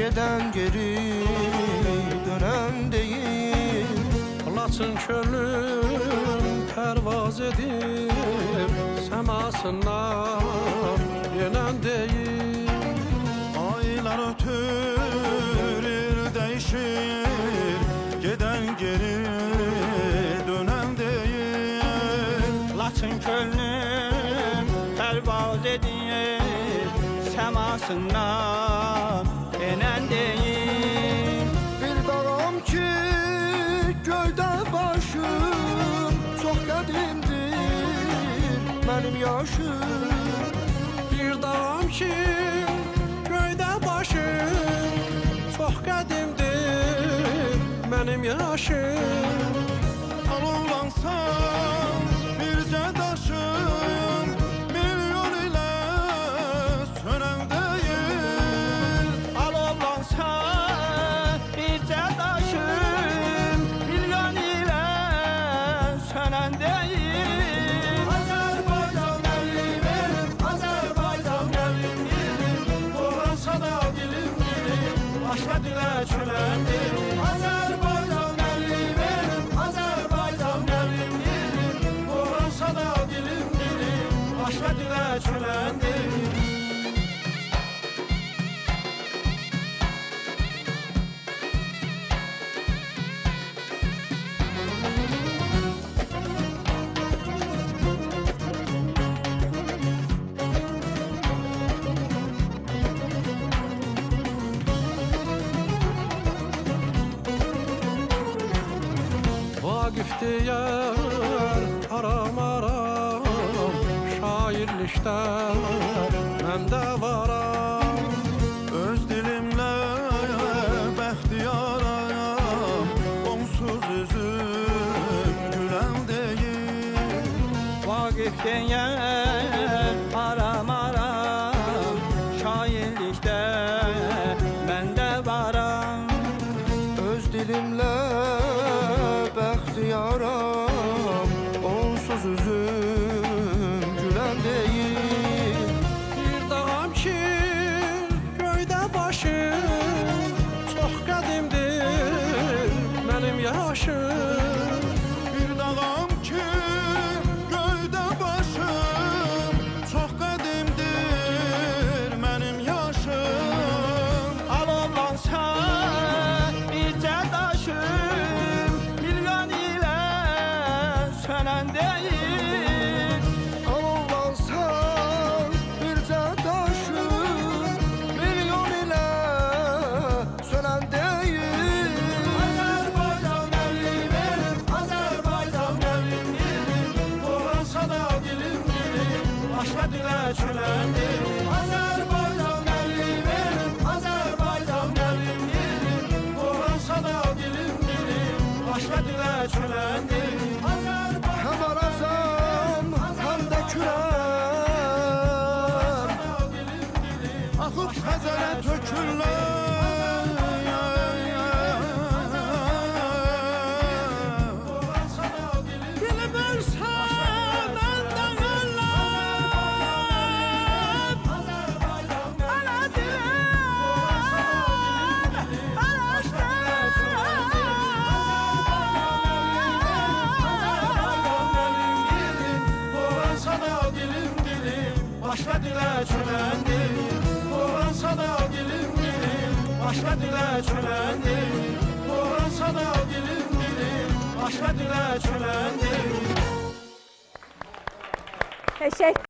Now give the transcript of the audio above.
Geden geri dönen değil. Laçın könlüm pervaz edir, semasından yenen değil. Aylar ötür, il değişir, geden geri dönen değil. Laçın könlüm pervaz edir, semasından enen değil. Bir dağım ki göyde başım, çok qədimdir benim yaşım. Bir dağım ki göydə başım, çox qədimdir mənim yaşım. Alovlansan bircə daşın, milyon ilə sönən deyil. Alovlansa bircə daşım, milyon ilə sönən deyil. Azərbaycan əlimim, Azərbaycan əlimim, Doğransa da dilim dilim, başqa dilə çöləndir. Azərbaycan əlimim, Azərbaycan əlimim, Doğransa da dilim dilim, başqa dilə çöləndir. Vaqif deyər aram, şairlikdə məndə varam. Öz dilimlə bəxtiyaram, onsuz üzüm gülən deyil. Vaqif deyər aram, şairlikdə məndə varam. Öz dilimle bəxtiyaram, onsuz üzüm gülen değil. Bir dağım ki göydə başım, çox qədimdir mənim yaşım. Bir dağım ki göydə başım, çox qədimdir mənim yaşım. Alovlansa bircə daşım, milyon ilə sönən deyil. Alovlansa bircə daşım, milyon ile sönen değil. Azərbaycan əlimim, Azərbaycan əlimim, Doğransa da dilim dilim, başqa dilə çöləndir. Azərbaycan əlimim, Azərbaycan əlimim, Doğransa da dilim dilim, başqa dilə çöləndir. Hem arazam hem de kürem, Axıb xəzərə tökürlər. Dilim ölsə məndən öləm, ana dilim Doğransa da dilim dilim, başqa dilə çöləndir. Doğransa da dilim dilim, başqa dilə çöləndir. Doğransa da dilim dilim, başqa dilə çöləndir. Teşekkür